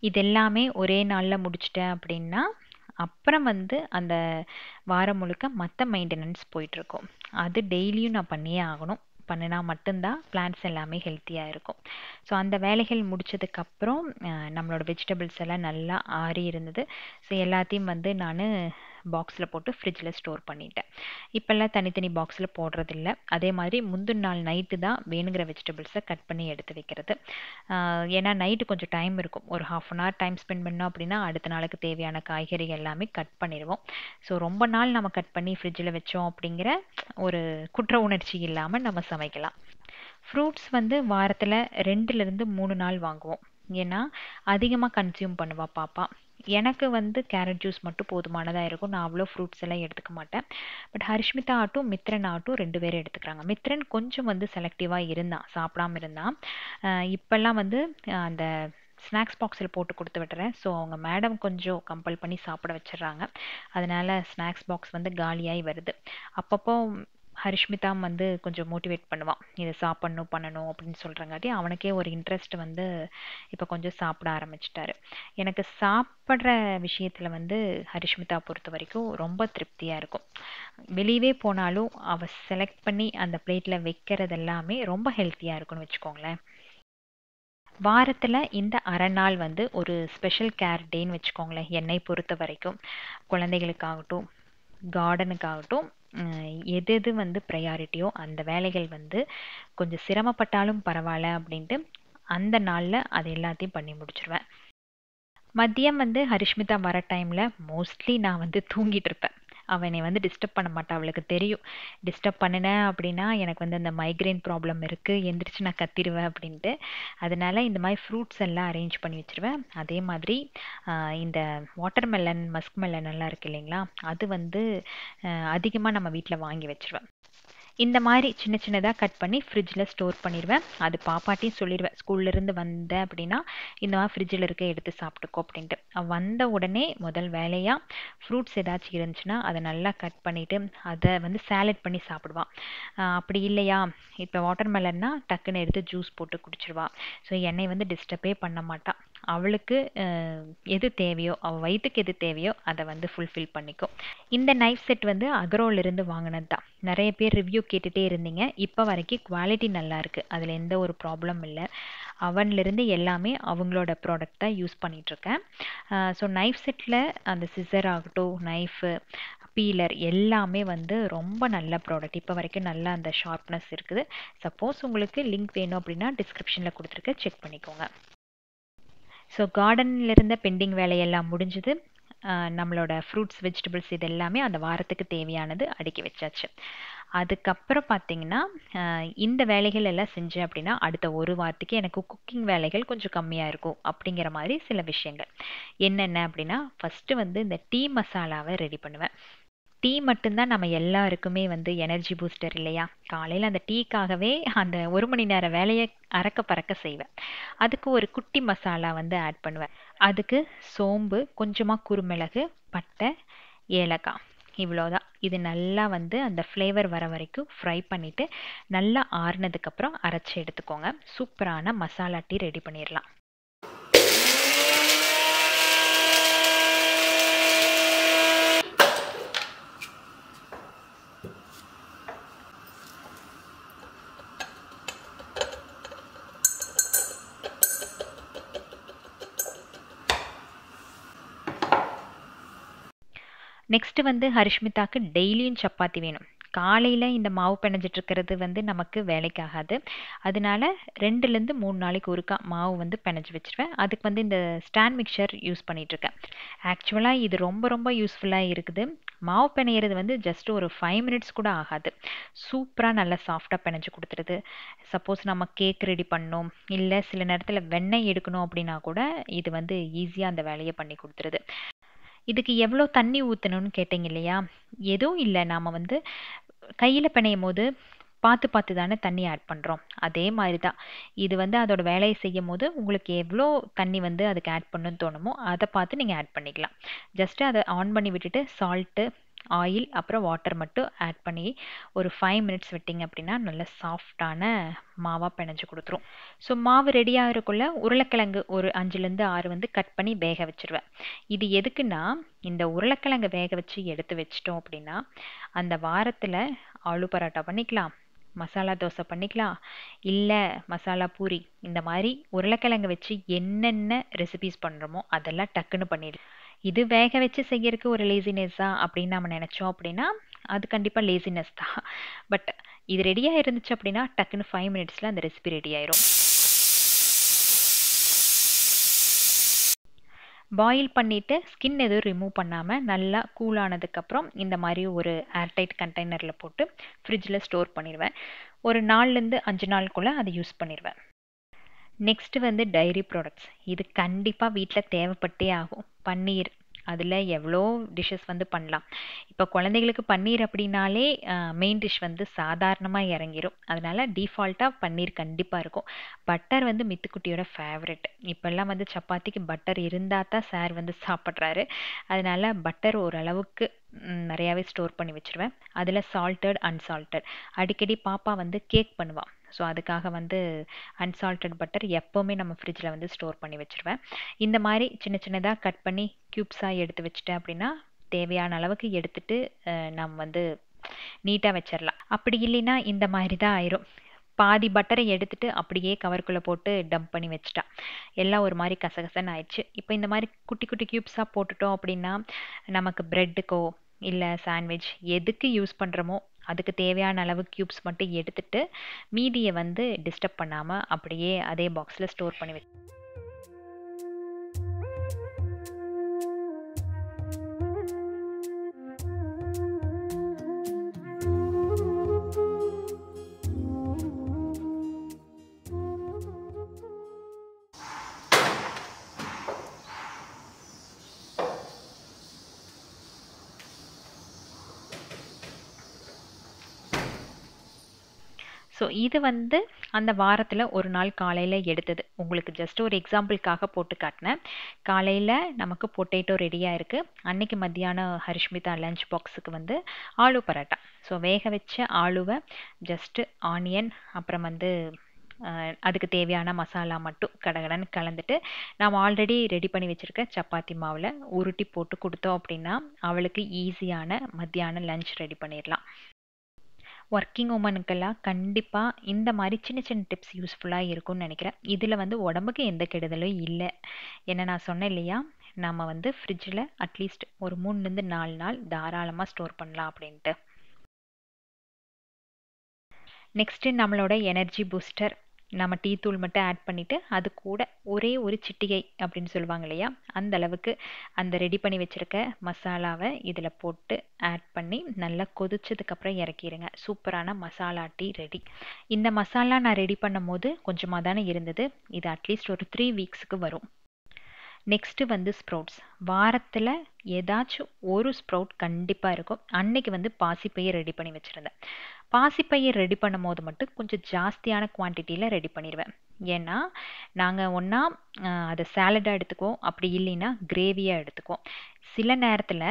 இதெல்லாமே ஒரே நாளில் முடிச்சிட்டேன் அப்படின்னா அப்புறம் வந்து அந்த வாரம் முழுக்க மற்ற மெயின்டெனன்ஸ் போயிட்டுருக்கும். அது டெய்லியும் நான் பண்ணியே ஆகணும். பண்ணினா மட்டும்தான் பிளான்ட்ஸ் எல்லாமே ஹெல்த்தியாக இருக்கும். ஸோ அந்த வேலைகள் முடிச்சதுக்கப்புறம் நம்மளோட வெஜிடபிள்ஸ் எல்லாம் நல்லா ஆறி இருந்தது. ஸோ எல்லாத்தையும் வந்து நான் பாக்ஸில் போட்டு ஃப்ரிட்ஜில் ஸ்டோர் பண்ணிட்டேன். இப்போல்லாம் தனித்தனி பாக்ஸில் போடுறதில்ல. அதே மாதிரி முந்தின நாள் நைட்டு தான் வேணுங்கிற வெஜிடபிள்ஸை கட் பண்ணி எடுத்து வைக்கிறது. ஏன்னா நைட்டு கொஞ்சம் டைம் இருக்கும். ஒரு 1/2 hour டைம் ஸ்பெண்ட் பண்ணோம் அப்படின்னா அடுத்த நாளுக்கு தேவையான காய்கறிகள் எல்லாமே கட் பண்ணிடுவோம். ஸோ ரொம்ப நாள் நம்ம கட் பண்ணி ஃப்ரிட்ஜில் வச்சோம் அப்படிங்கிற ஒரு குற்ற உணர்ச்சி இல்லாமல் நம்ம சமைக்கலாம். ஃப்ரூட்ஸ் வந்து வாரத்தில் 2லேருந்து 3 நாள் வாங்குவோம். ஏன்னா அதிகமாக கன்சியூம் பண்ணுவா பாப்பா. எனக்கு வந்து கேரட் ஜூஸ் மட்டும் போதுமானதாக இருக்கும். நான் அவ்வளோ ஃப்ரூட்ஸ் எல்லாம் எடுத்துக்க மாட்டேன். பட் ஹரிஷ்மிதா ஆகட்டும் மித்ரன் ஆகட்டும் 2 பேரும் எடுத்துக்கிறாங்க. மித்ரன் கொஞ்சம் வந்து செலக்டிவாக இருந்தான், சாப்பிடாம இருந்தான். இப்போல்லாம் வந்து அந்த ஸ்நாக்ஸ் பாக்ஸில் போட்டு கொடுத்து விட்டுறேன். ஸோ அவங்க மேடம் கொஞ்சம் கம்பல் பண்ணி சாப்பிட வச்சிடுறாங்க. அதனால ஸ்நாக்ஸ் பாக்ஸ் வந்து காலியாகி வருது. அப்பப்போ ஹரிஷ்மிதா வந்து கொஞ்சம் மோட்டிவேட் பண்ணுவான், இதை சாப்பிடணும் பண்ணணும் அப்படின்னு சொல்கிறங்காட்டி அவனுக்கே ஒரு இன்ட்ரெஸ்ட் வந்து இப்போ கொஞ்சம் சாப்பிட ஆரம்பிச்சிட்டாரு. எனக்கு சாப்பிட்ற விஷயத்தில் வந்து ஹரிஷ்மிதா பொறுத்த வரைக்கும் ரொம்ப திருப்தியாக இருக்கும். வெளியவே போனாலும் அவள் செலக்ட் பண்ணி அந்த பிளேட்டில் வைக்கிறது எல்லாமே ரொம்ப ஹெல்த்தியாக இருக்கும்னு வச்சுக்கோங்களேன். வாரத்தில் இந்த அரை நாள் வந்து ஒரு ஸ்பெஷல் கேர் டேன்னு வச்சுக்கோங்களேன். என்னை பொறுத்த வரைக்கும் குழந்தைகளுக்காகட்டும் கார்டனுக்காகட்டும் எது எது வந்து ப்ரையாரிட்டியோ அந்த வேலைகள் வந்து கொஞ்சம் சிரமப்பட்டாலும் பரவாயில்ல அப்படின்ட்டு அந்த நாளில் அது எல்லாத்தையும் பண்ணி முடிச்சிருவேன். மதியம் வந்து ஹரிஷ்மிதா வர டைமில் மோஸ்ட்லி நான் வந்து தூங்கிட்டு இருப்பேன். அவனை வந்து டிஸ்டர்ப் பண்ண மாட்டான். அவளுக்கு தெரியும் டிஸ்டர்ப் பண்ணினேன் அப்படின்னா எனக்கு வந்து அந்த மைக்ரைன் ப்ராப்ளம் இருக்குது, எந்திரிச்சு நான் கத்திடுவேன் அப்படின்ட்டு. அதனால இந்த மாதிரி ஃப்ரூட்ஸ் எல்லாம் அரேஞ்ச் பண்ணி வச்சுருவேன். அதே மாதிரி இந்த வாட்டர்மெலன் மஸ்க் மெலன் எல்லாம் இருக்குது இல்லைங்களா, அது வந்து அதிகமாக நம்ம வீட்டில் வாங்கி வச்சுருவேன். இந்த மாதிரி சின்ன சின்னதாக கட் பண்ணி ஃப்ரிட்ஜில் ஸ்டோர் பண்ணிடுவேன். அது பாப்பாட்டையும் சொல்லிடுவேன், ஸ்கூல்லேருந்து வந்தேன் அப்படின்னா இந்த மாதிரி ஃப்ரிட்ஜில் இருக்க எடுத்து சாப்பிட்டுக்கோ அப்படின்ட்டு. வந்த உடனே முதல் வேலையாக ஃப்ரூட்ஸ் ஏதாச்சும் இருந்துச்சுன்னா அதை நல்லா கட் பண்ணிவிட்டு அதை வந்து சாலட் பண்ணி சாப்பிடுவான். அப்படி இல்லையா, இப்போ வாட்டர்மெலன்னா டக்குன்னு எடுத்து ஜூஸ் போட்டு குடிச்சிருவா. ஸோ என்னை வந்து டிஸ்டர்பே பண்ண மாட்டான். அவளுக்கு எது தேவையோ, அவள் வயிற்றுக்கு எது தேவையோ அதை வந்து ஃபுல்ஃபில் பண்ணிக்கும். இந்த நைஃப் செட் வந்து அகரோலிருந்து வாங்கினது தான். நிறைய பேர் ரிவ்யூ கேட்டுகிட்டே இருந்தீங்க. இப்போ வரைக்கும் குவாலிட்டி நல்லா இருக்குது, அதில் எந்த ஒரு ப்ராப்ளம் இல்லை. அவன்லேருந்து எல்லாமே அவங்களோட ப்ராடக்ட் தான் யூஸ் பண்ணிகிட்ருக்கேன். ஸோ நைஃப் செட்டில் அந்த சிசர் ஆகட்டும், நைஃபு, பீலர் எல்லாமே வந்து ரொம்ப நல்ல ப்ராடக்ட். இப்போ வரைக்கும் நல்லா அந்த ஷார்ப்னஸ் இருக்குது. சப்போஸ் உங்களுக்கு லிங்க் வேணும் அப்படின்னா டிஸ்கிரிப்ஷனில் கொடுத்துருக்க, செக் பண்ணிக்கோங்க. ஸோ கார்டனில் இருந்த பெண்டிங் வேலையெல்லாம் முடிஞ்சுது. நம்மளோட ஃப்ரூட்ஸ் வெஜிடபிள்ஸ் இது எல்லாமே அந்த வாரத்துக்கு தேவையானது அடுக்கி வச்சாச்சு. அதுக்கப்புறம் பார்த்தீங்கன்னா இந்த வேலைகள் எல்லாம் செஞ்சேன் அப்படின்னா அடுத்த ஒரு வாரத்துக்கு எனக்கு குக்கிங் வேலைகள் கொஞ்சம் கம்மியாக இருக்கும் அப்படிங்கிற மாதிரி சில விஷயங்கள் என்னென்ன அப்படின்னா, ஃபஸ்ட்டு வந்து இந்த டீ மசாலாவை ரெடி பண்ணுவேன். டீ மட்டும்தான் நம்ம எல்லாருக்குமே வந்து எனர்ஜி பூஸ்டர் இல்லையா. காலையில் அந்த டீக்காகவே அந்த 1 மணி நேர வேலையை அறக்க பறக்க செய்வேன். அதுக்கு ஒரு குட்டி மசாலா வந்து ஆட் பண்ணுவேன். அதுக்கு சோம்பு, கொஞ்சமாக குறுமிளகு, பட்டை, ஏலக்காய், இவ்வளோதான். இது நல்லா வந்து அந்த ஃப்ளேவர் வர வரைக்கும் ஃப்ரை பண்ணிவிட்டு நல்லா ஆறுனதுக்கப்புறம் அரைச்சி எடுத்துக்கோங்க. சூப்பரான மசாலா டீ ரெடி பண்ணிடலாம். நெக்ஸ்ட்டு வந்து ஹரிஷ்மிதாக்கு டெய்லியும் சப்பாத்தி வேணும். காலையில் இந்த மாவு பிணைஞ்சிட்டு இருக்கிறது வந்து நமக்கு வேலைக்காகாது. அதனால 2லேருந்து 3 நாளைக்கு ஒருக்கா மாவு வந்து பிணைஞ்சி வச்சுருவேன். அதுக்கு வந்து இந்த ஸ்டாண்ட் மிக்சர் யூஸ் பண்ணிகிட்ருக்கேன். ஆக்சுவலாக இது ரொம்ப ரொம்ப யூஸ்ஃபுல்லாக இருக்குது. மாவு பிணையிறது வந்து ஜஸ்ட் ஒரு 5 மினிட்ஸ் கூட ஆகாது. சூப்பராக நல்லா சாஃப்டாக பிணைஞ்சு கொடுத்துருது. சப்போஸ் நம்ம கேக் ரெடி பண்ணோம், இல்லை சில நேரத்தில் வெண்ணெய் எடுக்கணும் அப்படின்னா கூட இது வந்து ஈஸியாக அந்த வேலையை பண்ணி கொடுத்துருது. இதுக்கு எவ்வளோ தண்ணி ஊற்றணும்னு கேட்டிங்க இல்லையா, எதுவும் இல்லை. நாம் வந்து கையில் பிணையும் போது பார்த்து பார்த்து தானே தண்ணி ஆட் பண்ணுறோம். அதே மாதிரி தான் இது வந்து அதோட வேலையை செய்யும் போது உங்களுக்கு எவ்வளோ தண்ணி வந்து அதுக்கு ஆட் பண்ணணும்னு தோணுமோ அதை பார்த்து நீங்கள் ஆட் பண்ணிக்கலாம். ஜஸ்ட்டு அதை ஆன் பண்ணி விட்டுட்டு சால்ட்டு, ஆயில், அப்புறம் வாட்டர் மட்டும் ஆட் பண்ணி ஒரு 5 மினிட்ஸ் விட்டிங்க அப்படின்னா நல்ல சாஃப்டான மாவாக பிணைஞ்சு கொடுத்துரும். ஸோ மாவு ரெடியாக இருக்குள்ள உருளைக்கிழங்கு ஒரு 5லேருந்து 6 வந்து கட் பண்ணி வேக வச்சுருவேன். இது எதுக்குன்னா, இந்த உருளைக்கிழங்கு வேக வச்சு எடுத்து வச்சிட்டோம் அப்படின்னா அந்த வாரத்தில் ஆலு பரோட்டா பண்ணிக்கலாம், மசாலா தோசை பண்ணிக்கலாம், இல்லை மசாலா பூரி, இந்த மாதிரி உருளைக்கிழங்கு வச்சு என்னென்ன ரெசிபிஸ் பண்ணுறோமோ அதெல்லாம் டக்குன்னு பண்ணிடலாம். இது வேக வச்சு செய்யறதுக்கு ஒரு லேசினஸ்ஸா அப்படின்னு நம்ம நினச்சோம் அப்படின்னா அது கண்டிப்பாக லேசினஸ் தான். பட் இது ரெடியாக இருந்துச்சு அப்படின்னா டக்குன்னு 5 மினிட்ஸில் அந்த ரெசிபி ரெடி ஆயிரும். பாயில் பண்ணிவிட்டு ஸ்கின் எதுவும் ரிமூவ் பண்ணாமல் நல்லா கூல் ஆனதுக்கப்புறம் இந்த மாதிரி ஒரு ஏர்டைட் கண்டெய்னரில் போட்டு ஃப்ரிட்ஜில் ஸ்டோர் பண்ணிடுவேன். ஒரு 4லேருந்து 5 நாளுக்குள்ளே அதை யூஸ் பண்ணிடுவேன். நெக்ஸ்ட் வந்து டைரி ப்ராடக்ட்ஸ். இது கண்டிப்பாக வீட்டில் தேவைப்பட்டே ஆகும். பன்னீர், அதில் எவ்வளோ டிஷ்ஷஸ் வந்து பண்ணலாம். இப்போ குழந்தைகளுக்கு பன்னீர் அப்படின்னாலே மெயின் டிஷ் வந்து சாதாரணமாக இறங்கிரும். அதனால டிஃபால்ட்டாக பன்னீர் கண்டிப்பாக இருக்கும். பட்டர் வந்து மித்துக்குட்டியோட ஃபேவரெட். இப்போல்லாம் வந்து சப்பாத்திக்கு பட்டர் இருந்தால் தான் சார் வந்து சாப்பிட்றாரு. அதனால பட்டர் ஓரளவுக்கு நிறையாவே ஸ்டோர் பண்ணி வச்சுருவேன். அதில் சால்ட்டட், அன்சால்ட்டட். அடிக்கடி பாப்பா வந்து கேக் பண்ணுவாள். ஸோ அதுக்காக வந்து அன்சால்ட்டட் பட்டர் எப்போவுமே நம்ம ஃப்ரிட்ஜில் வந்து ஸ்டோர் பண்ணி வச்சுருவேன். இந்த மாதிரி சின்ன சின்னதாக கட் பண்ணி க்யூப்ஸாக எடுத்து வச்சுட்டேன் அப்படின்னா தேவையான அளவுக்கு எடுத்துட்டு நம்ம வந்து நீட்டாக வச்சிடலாம். அப்படி இல்லைன்னா இந்த மாதிரி தான் ஆயிரும். பாதி பட்டரை எடுத்துட்டு அப்படியே கவருக்குள்ளே போட்டு டம்ப் பண்ணி வச்சுட்டா எல்லாம் ஒரு மாதிரி கசகசன்னு ஆயிடுச்சு. இப்போ இந்த மாதிரி குட்டி குட்டி க்யூப்ஸாக போட்டுட்டோம் அப்படின்னா நமக்கு ப்ரெட்டுக்கோ இல்லை சாண்ட்விச் எதுக்கு யூஸ் பண்ணுறோமோ அதுக்கு தேவையான அளவு க்யூப்ஸ் மட்டும் எடுத்துட்டு மீதியை வந்து டிஸ்டர்ப் பண்ணாமல் அப்படியே அதே பாக்ஸில் ஸ்டோர் பண்ணி வச்சு. ஸோ இது வந்து அந்த வாரத்தில் ஒரு நாள் காலையில் எடுத்தது. உங்களுக்கு ஜஸ்ட் ஒரு எக்ஸாம்பிளுக்காக போட்டு காட்டினேன். காலையில் நமக்கு பொட்டேட்டோ ரெடியாக இருக்குது. அன்னைக்கு மத்தியானம் ஹரிஷ்மிதா லஞ்ச் பாக்ஸுக்கு வந்து ஆலு பரோட்டா. ஸோ வேக வச்ச ஆலுவை ஜஸ்ட்டு ஆனியன் அப்புறம் வந்து அதுக்கு தேவையான மசாலா மட்டும் கடகடன்னு கலந்துட்டு நாம் ஆல்ரெடி ரெடி பண்ணி வச்சுருக்க சப்பாத்தி மாவில் உருட்டி போட்டு கொடுத்தோம் அப்படின்னா அவளுக்கு ஈஸியான மத்தியானம் லஞ்ச் ரெடி பண்ணிடலாம். ஒர்க்கிங் உமனுக்கெல்லாம் கண்டிப்பாக இந்த மாதிரி சின்ன சின்ன டிப்ஸ் யூஸ்ஃபுல்லாக இருக்கும்னு நினைக்கிறேன். இதில் வந்து உடம்புக்கு எந்த கெடுதலும் இல்லை. என்ன நான் சொன்னேன் இல்லையா, நம்ம வந்து ஃப்ரிட்ஜில் அட்லீஸ்ட் ஒரு 3லேருந்து 4 நாள் தாராளமாக ஸ்டோர் பண்ணலாம் அப்படின்ட்டு. நெக்ஸ்ட்டு நம்மளோட எனர்ஜி பூஸ்டர். நம்ம டீ தூள் மட்டும் ஆட் பண்ணிவிட்டு அது கூட ஒரே ஒரு சிட்டிகை அப்படின்னு சொல்லுவாங்க இல்லையா, அந்த அளவுக்கு அந்த ரெடி பண்ணி வச்சுருக்க மசாலாவை இதில் போட்டு ஆட் பண்ணி நல்லா கொதிச்சதுக்கப்புறம் இறக்கிடுங்க. சூப்பரான மசாலா டீ ரெடி. இந்த மசாலா நான் ரெடி பண்ணும் போது கொஞ்சமாக தானே இருந்தது. இது அட்லீஸ்ட் ஒரு 3 வீக்ஸுக்கு வரும். நெக்ஸ்ட்டு வந்து ஸ்ப்ரவுட்ஸ். வாரத்தில் ஏதாச்சும் ஒரு ஸ்ப்ரவுட் கண்டிப்பாக இருக்கும். அன்னைக்கு வந்து பாசிப்பயிர் ரெடி பண்ணி வச்சுருந்தேன். பாசிப்பயிர் ரெடி பண்ணும் போது மட்டும் கொஞ்சம் ஜாஸ்தியான குவான்டிட்டியில் ரெடி பண்ணிடுவேன். ஏன்னா நாங்கள் ஒன்றா அதை சாலடாக எடுத்துக்குவோம், அப்படி இல்லைன்னா கிரேவியாக எடுத்துக்குவோம். சில நேரத்தில்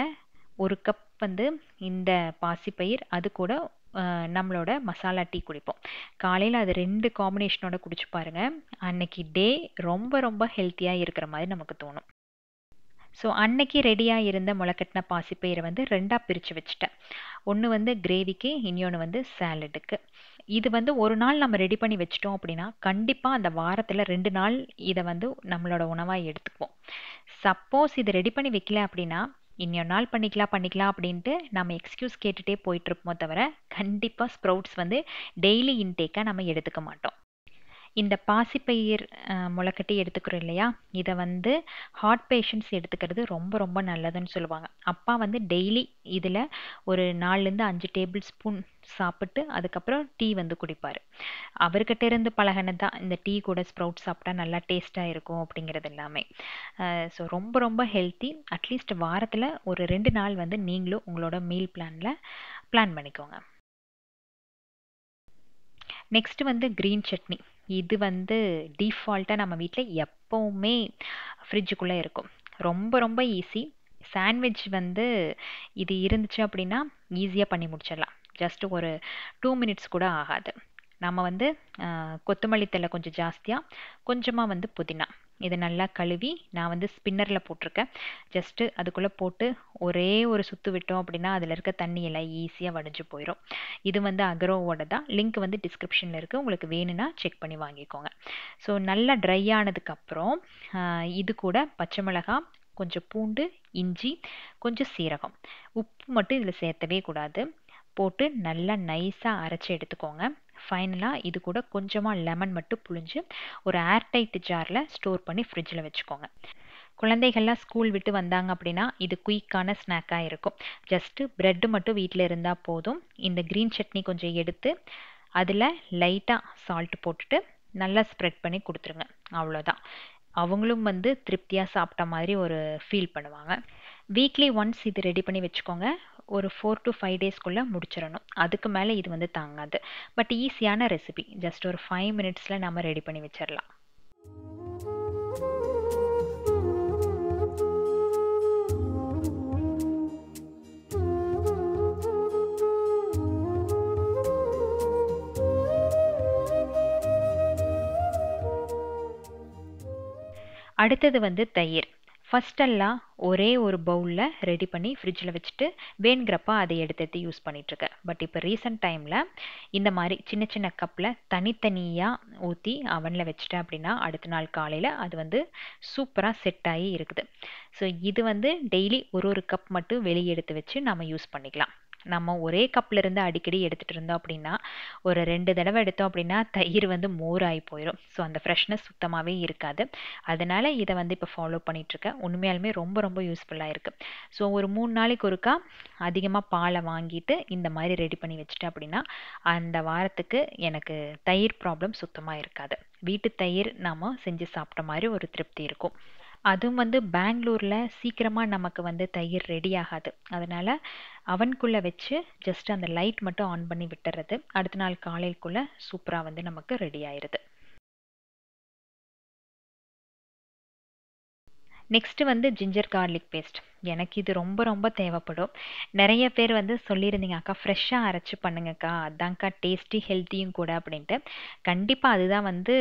ஒரு கப் வந்து இந்த பாசிப்பயிர் அது கூட நம்மளோட மசாலா டீ குடிப்போம். காலையில் அது 2 காம்பினேஷனோட குடிச்சு பாருங்கள். அன்னைக்கு டே ரொம்ப ரொம்ப ஹெல்த்தியாக இருக்கிற மாதிரி நமக்கு தோணும். ஸோ அன்னைக்கு ரெடியாக இருந்த முளைக்கட்டின பாசிப்பயிரை வந்து 2ஆக பிரித்து வச்சுட்டேன். ஒன்று வந்து கிரேவிக்கு, இன்னொன்று வந்து சாலடுக்கு. இது வந்து ஒரு நாள் நம்ம ரெடி பண்ணி வச்சிட்டோம் அப்படின்னா கண்டிப்பாக அந்த வாரத்தில் 2 நாள் இதை வந்து நம்மளோட உணவாக எடுத்துக்குவோம். சப்போஸ் இது ரெடி பண்ணி வைக்கல அப்படின்னா இன்னொரு நாள் பண்ணிக்கலாம் அப்படின்ட்டு நம்ம எக்ஸ்கியூஸ் கேட்டுகிட்டே போயிட்டுருப்போமோ தவிர கண்டிப்பாக ஸ்ப்ரவுட்ஸ் வந்து டெய்லி இன்டேக்காக நம்ம எடுத்துக்க மாட்டோம். இந்த பாசிப்பயிர் முளைக்கட்டி எடுத்துக்கிறோம் இல்லையா, இதை வந்து ஹார்ட் பேஷண்ட்ஸ் எடுத்துக்கிறது ரொம்ப ரொம்ப நல்லதுன்னு சொல்லுவாங்க. அப்பா வந்து டெய்லி இதில் ஒரு 4லேருந்து 5 டேபிள் ஸ்பூன் சாப்பிட்டு அதுக்கப்புறம் டீ வந்து குடிப்பார். அவர்கிட்ட இருந்து பழகினது தான் இந்த டீ கூட ஸ்ப்ரவுட் சாப்பிட்டா நல்லா டேஸ்ட்டாக இருக்கும் அப்படிங்கிறது எல்லாமே. ஸோ ரொம்ப ரொம்ப ஹெல்த்தி. அட்லீஸ்ட் வாரத்தில் ஒரு 2 நாள் வந்து நீங்களும் உங்களோட மீல் பிளானில் பிளான் பண்ணிக்கோங்க. நெக்ஸ்ட்டு வந்து க்ரீன் சட்னி. இது வந்து டிஃபால்ட்டாக நம்ம வீட்டில் எப்போவுமே ஃப்ரிட்ஜுக்குள்ளே இருக்கும். ரொம்ப ரொம்ப ஈஸி. சாண்ட்விச் வந்து இது இருந்துச்சு அப்படின்னா ஈஸியாக பண்ணி முடிச்சிடலாம். ஜஸ்ட் ஒரு 2 மினிட்ஸ் கூட ஆகாது. நம்ம வந்து கொத்தமல்லி தழை கொஞ்சம் ஜாஸ்தியாக, கொஞ்சமாக வந்து புதினா இதை நல்லா கழுவி நான் வந்து ஸ்பின்னரில் போட்டிருக்கேன். ஜஸ்ட்டு அதுக்குள்ளே போட்டு ஒரே ஒரு சுற்று விட்டோம் அப்படின்னா அதில் இருக்க தண்ணி எல்லாம் ஈஸியாக வடிஞ்சு போயிடும். இது வந்து அக்ரோவோட தான். லிங்க் வந்து டிஸ்கிரிப்ஷனில் இருக்குது, உங்களுக்கு வேணும்னா செக் பண்ணி வாங்கிக்கோங்க. ஸோ நல்லா ட்ரை ஆனதுக்கப்புறம் இது கூட பச்சை மிளகாய், கொஞ்சம் பூண்டு, இஞ்சி, கொஞ்சம் சீரகம், உப்பு மட்டும் இதில் சேர்த்தவே கூடாது, போட்டு நல்லா நைஸாக அரைச்சி எடுத்துக்கோங்க. ஃபைனலாக இது கூட கொஞ்சமாக லெமன் மட்டும் புழிஞ்சு ஒரு ஏர்டைட் ஜாரில் ஸ்டோர் பண்ணி ஃப்ரிட்ஜில் வச்சுக்கோங்க. குழந்தைகள்லாம் ஸ்கூல் விட்டு வந்தாங்க அப்படின்னா இது குயிக்கான ஸ்நாக்காக இருக்கும். ஜஸ்ட்டு ப்ரெட்டு மட்டும் வீட்டில் இருந்தால் போதும். இந்த க்ரீன் சட்னி கொஞ்சம் எடுத்து அதில் லைட்டாக சால்ட் போட்டுட்டு நல்லா ஸ்ப்ரெட் பண்ணி கொடுத்துருங்க. அவ்வளோதான். அவங்களும் வந்து திருப்தியாக சாப்பிட்ட மாதிரி ஒரு ஃபீல் பண்ணுவாங்க. வீக்லி ஒன்ஸ் இது ரெடி பண்ணி வச்சுக்கோங்க. ஒரு 4 to 5 டேஸ்க்குள்ளே முடிச்சிடணும். அதுக்கு மேலே இது வந்து தாங்காது. பட் ஈஸியான ரெசிபி. ஜஸ்ட் ஒரு 5 மினிட்ஸில் நம்ம ரெடி பண்ணி வச்சிடலாம். அடுத்தது வந்து தயிர். ஃபஸ்ட்டெல்லாம் ஒரே ஒரு பவுலில் ரெடி பண்ணி ஃப்ரிட்ஜில் வச்சுட்டு வேணுங்கிறப்ப அதை எடுத்து யூஸ் பண்ணிகிட்ருக்கேன். பட் இப்போ ரீசெண்ட் டைமில் இந்த மாதிரி சின்ன சின்ன கப்பில் தனித்தனியாக ஊற்றி அவனில் வச்சுட்டேன் அப்படின்னா அடுத்த நாள் காலையில் அது வந்து சூப்பராக செட் ஆகி இருக்குது. ஸோ இது வந்து டெய்லி ஒரு கப் மட்டும் வெளியே எடுத்து வச்சு நம்ம யூஸ் பண்ணிக்கலாம். நம்ம ஒரே கப்பில் இருந்து அடிக்கடி எடுத்துகிட்டு இருந்தோம் அப்படின்னா ஒரு 2 தடவை எடுத்தோம் அப்படின்னா தயிர் வந்து மோர் ஆகி போயிடும். ஸோ அந்த ஃப்ரெஷ்னஸ் சுத்தமாகவே இருக்காது. அதனால் இதை வந்து இப்போ ஃபாலோ பண்ணிகிட்ருக்கேன். உண்மையாலுமே ரொம்ப ரொம்ப யூஸ்ஃபுல்லாக இருக்குது. ஸோ ஒரு 3 நாளைக்கு ஒருக்கா அதிகமாக பாலை வாங்கிட்டு இந்த மாதிரி ரெடி பண்ணி வச்சுட்டேன் அப்படின்னா அந்த வாரத்துக்கு எனக்கு தயிர் ப்ராப்ளம் சுத்தமாக இருக்காது. வீட்டு தயிர் நாம் செஞ்சு சாப்பிட்ட மாதிரி ஒரு திருப்தி இருக்கும். அதுவும் வந்து பெங்களூரில் சீக்கிரமாக நமக்கு வந்து தயிர் ரெடி ஆகாது. அதனால் அவனுக்குள்ளே வச்சு ஜஸ்ட் அந்த லைட் மட்டும் ஆன் பண்ணி விட்டுறது. அடுத்த நாள் காலைக்குள்ளே சூப்பராக வந்து நமக்கு ரெடி ஆயிடுது. நெக்ஸ்ட்டு வந்து ஜிஞ்சர் கார்லிக் பேஸ்ட். எனக்கு இது ரொம்ப ரொம்ப தேவைப்படும். நிறைய பேர் வந்து சொல்லியிருந்தீங்க, அக்கா ஃப்ரெஷ்ஷாக அரைச்சி பண்ணுங்கக்கா, அதான்க்கா டேஸ்டி ஹெல்த்தியும் கூட அப்படின்ட்டு. கண்டிப்பாக அதுதான் வந்து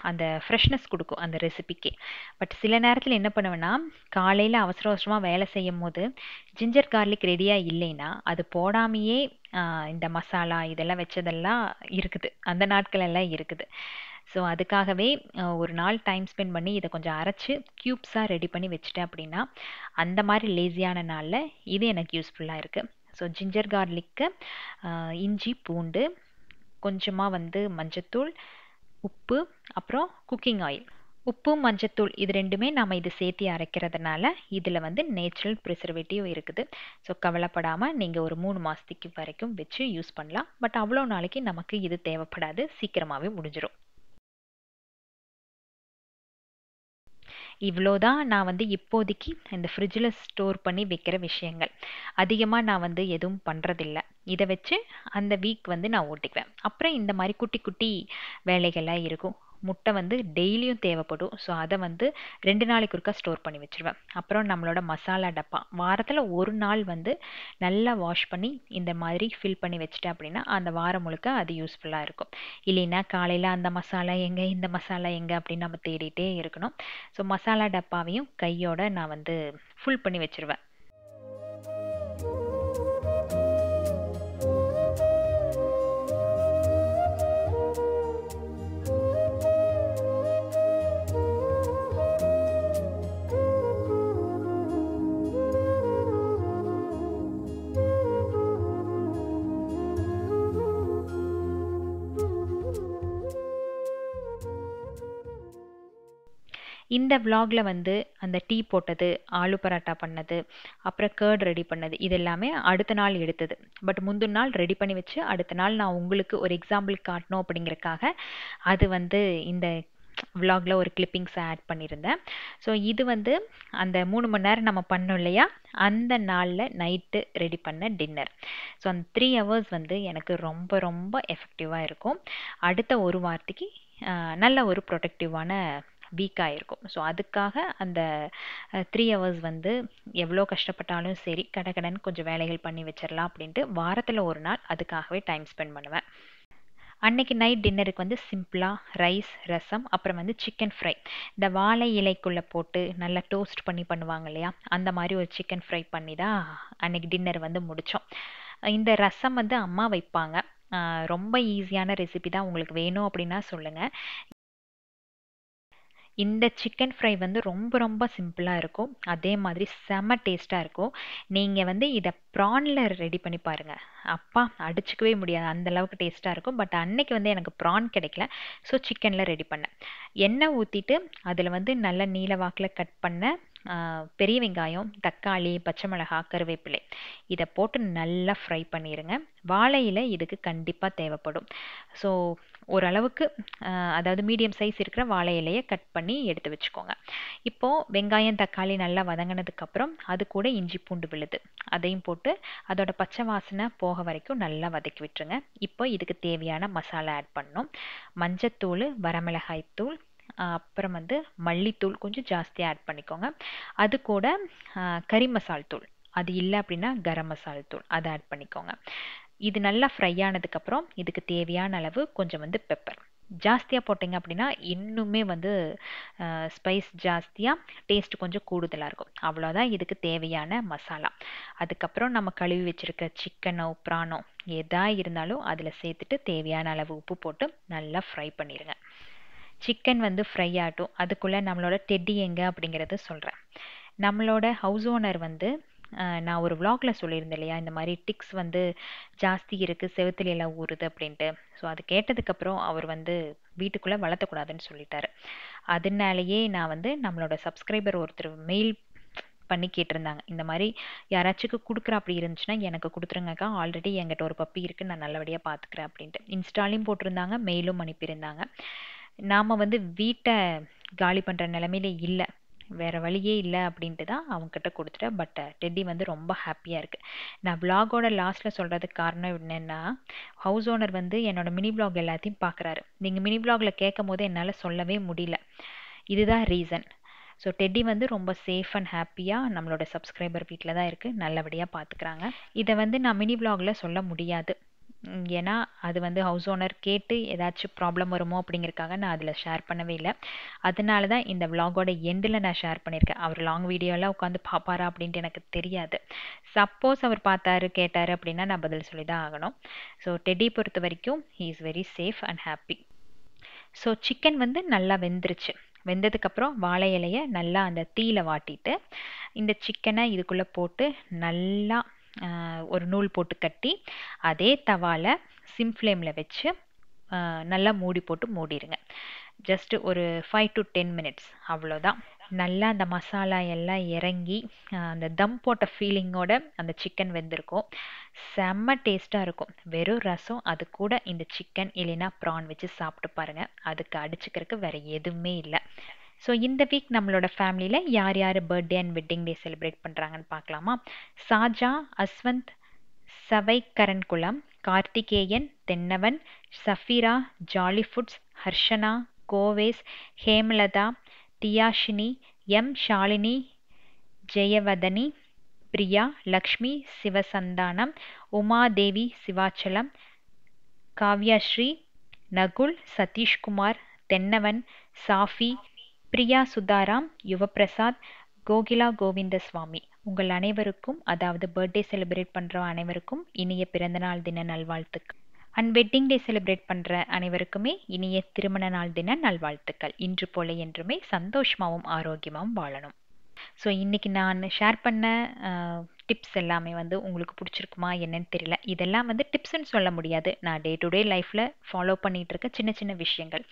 அந்த ஃப்ரெஷ்னஸ் கொடுக்கும் அந்த ரெசிபிக்கு. பட் சில நேரத்தில் என்ன பண்ணுவேன்னா, காலையில் அவசர அவசரமாக வேலை செய்யும் போது ஜிஞ்சர் கார்லிக் ரெடியாக இல்லைன்னா அது போடாமையே இந்த மசாலா இதெல்லாம் வச்சதெல்லாம் இருக்குது, அந்த நாட்கள் எல்லாம் இருக்குது. ஸோ அதுக்காகவே ஒரு நாள் டைம் ஸ்பெண்ட் பண்ணி இதை கொஞ்சம் அரைச்சி க்யூப்ஸாக ரெடி பண்ணி வச்சுட்டேன் அப்படின்னா அந்த மாதிரி லேசியான நாளில் இது எனக்கு யூஸ்ஃபுல்லாக இருக்குது. ஸோ ஜிஞ்சர் கார்லிக்கு, இஞ்சி, பூண்டு, கொஞ்சமாக வந்து மஞ்சத்தூள், உப்பு, அப்புறம் குக்கிங் ஆயில். உப்பு, மஞ்சத்தூள் இது ரெண்டுமே நம்ம இது சேர்த்து அரைக்கிறதுனால இதில் வந்து நேச்சுரல் ப்ரிசர்வேட்டிவ் இருக்குது. ஸோ கவலைப்படாமல் நீங்கள் ஒரு 3 மாதத்துக்கு வரைக்கும் வச்சு யூஸ் பண்ணலாம். பட் அவ்வளோ நாளைக்கு நமக்கு இது தேவைப்படாது, சீக்கிரமாகவே முடிஞ்சிடும். இவ்வளோதான் நான் வந்து இப்போதைக்கு இந்த ஃப்ரிட்ஜில் ஸ்டோர் பண்ணி வைக்கிற விஷயங்கள். அதிகமாக நான் வந்து எதுவும் பண்ணுறதில்ல. இதை வச்சு அந்த வீக் வந்து நான் ஓட்டிக்குவேன். அப்புறம் இந்த மாதிரி குட்டி குட்டி வேலைகள்லாம் இருக்கும். முட்டை வந்து டெய்லியும் தேவைப்படும். ஸோ அதை வந்து 2 நாளைக்கு ஒருக்கா ஸ்டோர் பண்ணி வச்சுருவேன். அப்புறம் நம்மளோட மசாலா டப்பா வாரத்தில் ஒரு நாள் வந்து நல்லா வாஷ் பண்ணி இந்த மாதிரி ஃபில் பண்ணி வச்சுட்டேன் அப்படின்னா அந்த வாரம் முழுக்க அது யூஸ்ஃபுல்லாக இருக்கும். இல்லைன்னா காலையில் அந்த மசாலா எங்கே, இந்த மசாலா எங்கே அப்படின்னு நம்ம தேடிட்டே இருக்கணும். ஸோ மசாலா டப்பாவையும் கையோட நான் வந்து ஃபுல் பண்ணி வச்சுருவேன். இந்த விலாகில் வந்து அந்த டீ போட்டது, ஆலு பராட்டா பண்ணது, அப்புறம் கர்ட் ரெடி பண்ணது இது எல்லாமே அடுத்த நாள் எடுத்தது. பட் முந்தின நாள் ரெடி பண்ணி வச்சு அடுத்த நாள் நான் உங்களுக்கு ஒரு எக்ஸாம்பிள் காட்டணும் அப்படிங்கிறக்காக அது வந்து இந்த விலாகில் ஒரு கிளிப்பிங்ஸ் ஆட் பண்ணியிருந்தேன். ஸோ இது வந்து அந்த 3 மணி நேரம் நம்ம பண்ணோம் இல்லையா, அந்த நாளில் நைட்டு ரெடி பண்ண டின்னர். ஸோ அந்த 3 ஹவர்ஸ் வந்து எனக்கு ரொம்ப ரொம்ப எஃபெக்டிவாக இருக்கும். அடுத்த ஒரு வாரத்துக்கு நல்ல ஒரு ப்ரொடக்டிவான வீக்காக இருக்கும். ஸோ அதுக்காக அந்த 3 ஹவர்ஸ் வந்து எவ்வளோ கஷ்டப்பட்டாலும் சரி கடகடன்னு கொஞ்சம் வேலைகள் பண்ணி வச்சிடலாம் அப்படின்ட்டு வாரத்தில் ஒரு நாள் அதுக்காகவே டைம் ஸ்பெண்ட் பண்ணுவேன். அன்னைக்கு நைட் டின்னருக்கு வந்து சிம்பிளாக ரைஸ், ரசம், அப்புறம் வந்து சிக்கன் ஃப்ரை. இந்த வாழை இலைக்குள்ளே போட்டு நல்லா டோஸ்ட் பண்ணி பண்ணுவாங்க இல்லையா, அந்த மாதிரி ஒரு சிக்கன் ஃப்ரை பண்ணி தான் அன்னைக்கு டின்னர் வந்து முடித்தோம். இந்த ரசம் வந்து அம்மா வைப்பாங்க. ரொம்ப ஈஸியான ரெசிபி தான். உங்களுக்கு வேணும் அப்படின்னா சொல்லுங்கள். இந்த சிக்கன் ஃப்ரை வந்து ரொம்ப ரொம்ப சிம்பிளாக இருக்கும். அதே மாதிரி செம்ம டேஸ்ட்டாக இருக்கும். நீங்கள் வந்து இதை ப்ரானில் ரெடி பண்ணி பாருங்கள். அப்பா அடிச்சுக்கவே முடியாது, அந்த அளவுக்கு டேஸ்ட்டாக இருக்கும். பட் அன்னைக்கு வந்து எனக்கு ப்ரான் கிடைக்கல, ஸோ சிக்கனில் ரெடி பண்ணேன். எண்ணெய் ஊற்றிட்டு அதில் வந்து நல்ல நீல வாக்கில் கட் பண்ண பெரிய வெங்காயம், தக்காளி, பச்சை மிளகாய், கருவேப்பிலை இதை போட்டு நல்லா ஃப்ரை பண்ணிடுங்க. வாழை இலை இதுக்கு கண்டிப்பாக தேவைப்படும். ஸோ ஓரளவுக்கு அதாவது மீடியம் சைஸ் இருக்கிற வாழை இலையை கட் பண்ணி எடுத்து வச்சுக்கோங்க. இப்போது வெங்காயம், தக்காளி நல்லா வதங்கினதுக்கப்புறம் அது கூட இஞ்சி பூண்டு விழுது அதையும் போட்டு அதோட பச்சை வாசனை போக வரைக்கும் நல்லா வதக்கி விட்டுருங்க. இப்போ இதுக்கு தேவையான மசாலா ஆட் பண்ணணும். மஞ்சத்தூள், வரமிளகாய் தூள், அப்புறம் வந்து மல்லித்தூள் கொஞ்சம் ஜாஸ்தியாக ஆட் பண்ணிக்கோங்க. அது கூட கறி மசால் தூள், அது இல்லை அப்படின்னா கரம் மசால் தூள் அதை ஆட் பண்ணிக்கோங்க. இது நல்லா ஃப்ரை ஆனதுக்கப்புறம் இதுக்கு தேவையான அளவு கொஞ்சம் வந்து பெப்பர் ஜாஸ்தியாக போட்டிங்க அப்படின்னா இன்னுமே வந்து ஸ்பைஸ் ஜாஸ்தியாக டேஸ்ட் கொஞ்சம் கூடுதலாக இருக்கும். அவ்வளோதான் இதுக்கு தேவையான மசாலா. அதுக்கப்புறம் நம்ம கழுவி வச்சுருக்க சிக்கனோ ப்ரானோ எதா இருந்தாலும் அதில் சேர்த்துட்டு தேவையான அளவு உப்பு போட்டு நல்லா ஃப்ரை பண்ணிடுங்க. சிக்கன் வந்து ஃப்ரை ஆகட்டும், அதுக்குள்ளே நம்மளோட டெட்டி எங்கே அப்படிங்கிறத சொல்கிறேன். நம்மளோட ஹவுஸ் ஓனர் வந்து நான் ஒரு vlogல சொல்லியிருந்தேன் இல்லையா, இந்த மாதிரி டிக்ஸ் வந்து ஜாஸ்தி இருக்குது, செவுத்துல எல்லாம் ஊறுது அப்படின்ட்டு. ஸோ அது கேட்டதுக்கப்புறம் அவர் வந்து வீட்டுக்குள்ளே வளர்த்தக்கூடாதுன்னு சொல்லிட்டாரு. அதனாலேயே நான் வந்து நம்மளோட சப்ஸ்கிரைபர் ஒருத்தர் மெயில் பண்ணி கேட்டிருந்தாங்க, இந்த மாதிரி யாராச்சும் கொடுக்குற அப்படி இருந்துச்சுன்னா எனக்கு கொடுத்துருங்கக்கா, ஆல்ரெடி என்கிட்ட ஒரு பப்பி இருக்குது, நான் நல்லபடியாக பார்த்துக்கிறேன் அப்படின்ட்டு இன்ஸ்டாலையும் போட்டிருந்தாங்க, மெயிலும் அனுப்பியிருந்தாங்க. நாம் வந்து வீட்டை காலி பண்ணுற நிலமையில இல்லை, வேறு வழியே இல்லை அப்படின்ட்டு தான் அவங்கக்கிட்ட கொடுத்துட்டேன். பட் டெட்டி வந்து ரொம்ப ஹாப்பியாக இருக்குது. நான் விலாகோட லாஸ்ட்டில் சொல்கிறதுக்கு காரணம் என்னென்னா, ஹவுஸ் ஓனர் வந்து என்னோடய மினி விலாக் எல்லாத்தையும் பார்க்குறாரு. நீங்கள் மினி விலாகில் கேட்கும் போது என்னால் சொல்லவே முடியல, இதுதான் ரீசன். ஸோ டெட்டி வந்து ரொம்ப சேஃப் அண்ட் ஹாப்பியாக நம்மளோட சப்ஸ்கிரைபர் வீட்டில் தான் இருக்குது, நல்லபடியாக பார்த்துக்கிறாங்க. இதை வந்து நான் மினி விலாகில் சொல்ல முடியாது, ஏன்னா அது வந்து ஹவுஸ் ஓனர் கேட்டு ஏதாச்சும் ப்ராப்ளம் வருமோ அப்படிங்கிறதுக்காக நான் அதில் ஷேர் பண்ணவே இல்லை. அதனால தான் இந்த விலாகோட எண்டில் நான் ஷேர் பண்ணியிருக்கேன். அவர் லாங் வீடியோலாம் உட்காந்து பார்ப்பாரா அப்படின்ட்டு எனக்கு தெரியாது. சப்போஸ் அவர் பார்த்தாரு கேட்டார் அப்படின்னா நான் பதில் சொல்லி தான் ஆகணும். ஸோ டெட்டி பொறுத்த வரைக்கும் he is very safe and happy. So chicken வந்து நல்லா வெந்துருச்சு. வெந்ததுக்கப்புறம் வாழை இலையை நல்லா அந்த தீயில வாட்டிட்டு இந்த சிக்கனை இதுக்குள்ளே போட்டு நல்லா ஒரு நூல் போட்டு கட்டி அதே தவால சிம் ஃப்ளேமில் வச்சு நல்லா மூடி போட்டு மூடிடுங்க. ஜஸ்ட் ஒரு 5 to 10 minutes அவ்வளோதான். நல்லா அந்த மசாலா எல்லாம் இறங்கி அந்த தம் போட்ட ஃபீலிங்கோட அந்த சிக்கன் வெந்திருக்கும். செம்ம டேஸ்ட்டாக இருக்கும். வெறும் ரசம், அது கூட இந்த சிக்கன் இல்லைன்னா ப்ரான் வச்சு சாப்பிட்டு பாருங்கள், அதுக்கு அடிச்சுக்கிறதுக்கு வேறு எதுவுமே இல்லை. ஸோ இந்த வீக் நம்மளோட ஃபேமிலியில் யார் யார் birthday and wedding day celebrate பண்ணுறாங்கன்னு பார்க்கலாமா. Saja, Ashwanth, Savaikarankulam, Karthikeyan, Thennavan, Safeera, jolly foods, Harshana, Koves, Hemalatha, Dhiyashini, M Shalini, Jayavathani, Priya, Lakshmi, Sivasanthanam, Umadevi, Sivachalam, Kavyasri, Nakul, Satheeshkumar, Thennavan, Safi, Priya Sudharam, Yuvaprasad, Kokila Govindaswamy. உங்கள் அனைவருக்கும், அதாவது பர்த்டே செலிப்ரேட் பண்ணுற அனைவருக்கும் இனிய பிறந்தநாள் தின நல்வாழ்த்துக்கள். அண்ட் வெட்டிங் டே செலிப்ரேட் பண்ணுற அனைவருக்குமே இனிய திருமண நாள் தின நல்வாழ்த்துக்கள். இன்று போல என்றுமே சந்தோஷமாகவும் ஆரோக்கியமாகவும் வாழணும். ஸோ இன்றைக்கி நான் ஷேர் பண்ண டிப்ஸ் எல்லாமே வந்து உங்களுக்கு பிடிச்சிருக்குமா என்னன்னு தெரியல. இதெல்லாம் வந்து டிப்ஸ்ன்னு சொல்ல முடியாது, நான் டே டு டே லைஃப்பில் ஃபாலோ பண்ணிகிட்டு இருக்க சின்ன சின்ன விஷயங்கள்.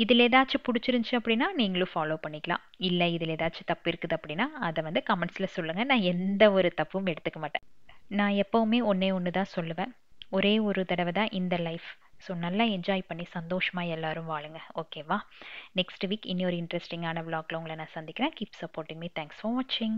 இதில் ஏதாச்சும் பிடிச்சிருந்துச்சி அப்படின்னா நீங்களும் ஃபாலோ பண்ணிக்கலாம். இல்லை இதில் ஏதாச்சும் தப்பு இருக்குது அப்படின்னா அதை வந்து கமெண்ட்ஸில் சொல்லுங்கள். நான் எந்த ஒரு தப்பும் எடுத்துக்க மாட்டேன். நான் எப்போவுமே ஒன்று தான் சொல்லுவேன், ஒரே ஒரு தடவை தான் இந்த லைஃப். ஸோ நல்லா என்ஜாய் பண்ணி சந்தோஷமாக எல்லோரும் வாழுங்க, ஓகேவா? நெக்ஸ்ட் வீக் இனி ஒரு இன்ட்ரெஸ்டிங்கான விலாக்ல உங்களை நான் சந்திக்கிறேன். Keep supporting me. Thanks for வாட்சிங்.